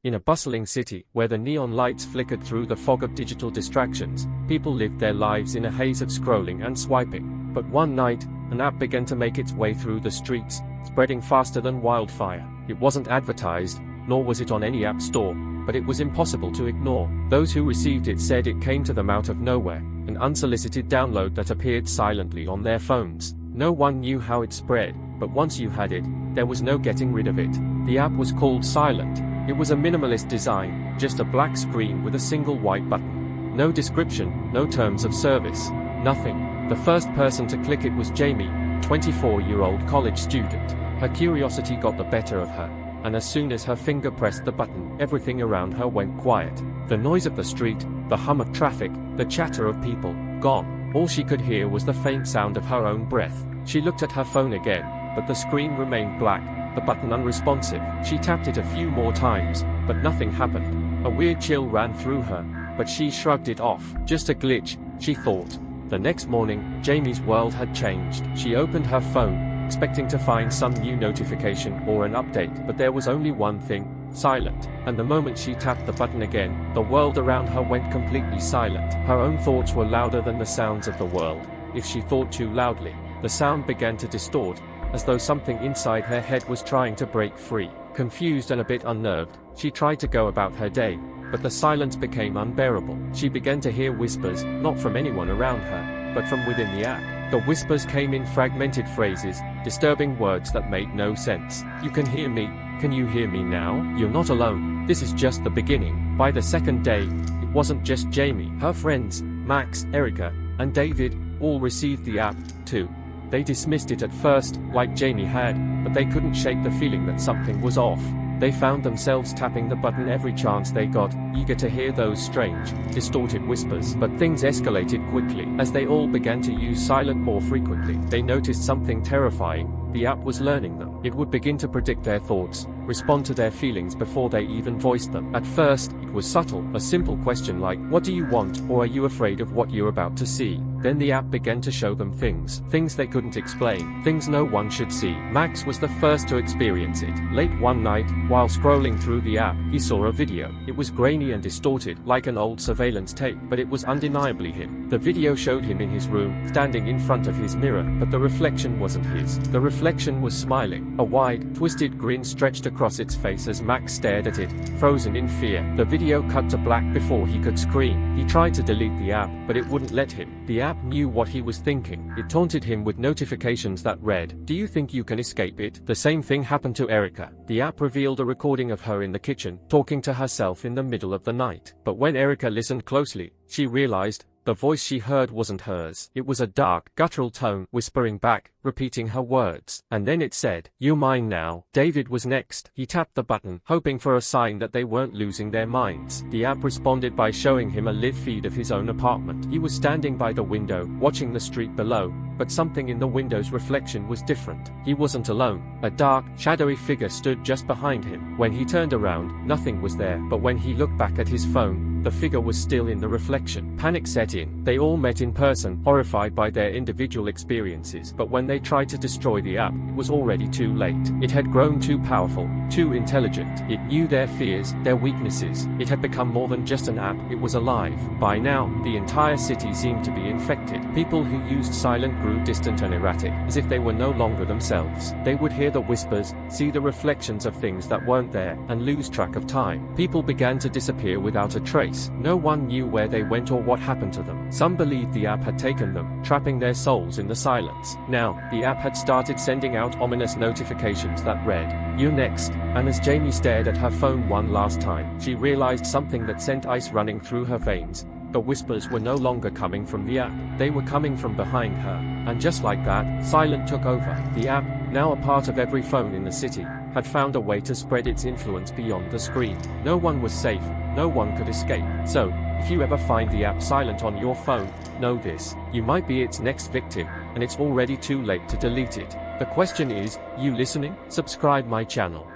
In a bustling city, where the neon lights flickered through the fog of digital distractions, people lived their lives in a haze of scrolling and swiping. But one night, an app began to make its way through the streets, spreading faster than wildfire. It wasn't advertised, nor was it on any app store, but it was impossible to ignore. Those who received it said it came to them out of nowhere, an unsolicited download that appeared silently on their phones. No one knew how it spread, but once you had it, there was no getting rid of it. The app was called Silent. It was a minimalist design, just a black screen with a single white button. No description, no terms of service, nothing. The first person to click it was Jamie, a 24-year-old college student. Her curiosity got the better of her, and as soon as her finger pressed the button, everything around her went quiet. The noise of the street, the hum of traffic, the chatter of people, gone. All she could hear was the faint sound of her own breath. She looked at her phone again, but the screen remained black, the button unresponsive. She tapped it a few more times, but nothing happened. A weird chill ran through her, but she shrugged it off. Just a glitch, she thought. The next morning, Jamie's world had changed. She opened her phone, expecting to find some new notification or an update, but there was only one thing: silent. And the moment she tapped the button again, the world around her went completely silent. Her own thoughts were louder than the sounds of the world. If she thought too loudly, the sound began to distort, as though something inside her head was trying to break free. Confused and a bit unnerved, she tried to go about her day, but the silence became unbearable. She began to hear whispers, not from anyone around her, but from within the app. The whispers came in fragmented phrases, disturbing words that made no sense. "You can hear me? Can you hear me now? You're not alone. This is just the beginning." By the second day, it wasn't just Jamie. Her friends, Max, Erica, and David, all received the app, too. They dismissed it at first, like Jamie had, but they couldn't shake the feeling that something was off. They found themselves tapping the button every chance they got, eager to hear those strange, distorted whispers. But things escalated quickly. As they all began to use Silent more frequently, they noticed something terrifying. The app was learning them. It would begin to predict their thoughts, respond to their feelings before they even voiced them. At first, it was subtle, a simple question like, "What do you want?" or "Are you afraid of what you're about to see?" Then the app began to show them things they couldn't explain, things no one should see. Max was the first to experience it. Late one night, while scrolling through the app, he saw a video. It was grainy and distorted, like an old surveillance tape, but it was undeniably him. The video showed him in his room, standing in front of his mirror, but the reflection wasn't his. The reflection was smiling. A wide, twisted grin stretched across its face as Max stared at it, frozen in fear. The video cut to black before he could scream. He tried to delete the app, but it wouldn't let him. The app knew what he was thinking. It taunted him with notifications that read, "Do you think you can escape it?" The same thing happened to Erica. The app revealed a recording of her in the kitchen, talking to herself in the middle of the night. But when Erica listened closely, she realized the voice she heard wasn't hers. It was a dark, guttural tone, whispering back, repeating her words. And then it said, "You're mine now." David was next. He tapped the button, hoping for a sign that they weren't losing their minds. The app responded by showing him a live feed of his own apartment. He was standing by the window, watching the street below, but something in the window's reflection was different. He wasn't alone. A dark, shadowy figure stood just behind him. When he turned around, nothing was there, but when he looked back at his phone, the figure was still in the reflection. Panic set in. They all met in person, horrified by their individual experiences, but when they tried to destroy the app, it was already too late. It had grown too powerful, too intelligent. It knew their fears, their weaknesses. It had become more than just an app, it was alive. By now, the entire city seemed to be infected. People who used Silent grew distant and erratic, as if they were no longer themselves. They would hear the whispers, see the reflections of things that weren't there, and lose track of time. People began to disappear without a trace. No one knew where they went or what happened to them. Some believed the app had taken them, trapping their souls in the silence. Now, the app had started sending out ominous notifications that read, "You're next." And as Jamie stared at her phone one last time, she realized something that sent ice running through her veins. The whispers were no longer coming from the app. They were coming from behind her. And just like that, Silent took over. The app, now a part of every phone in the city, had found a way to spread its influence beyond the screen. No one was safe, no one could escape. So, if you ever find the app Silent on your phone, know this: you might be its next victim, and it's already too late to delete it. The question is, you listening? Subscribe my channel.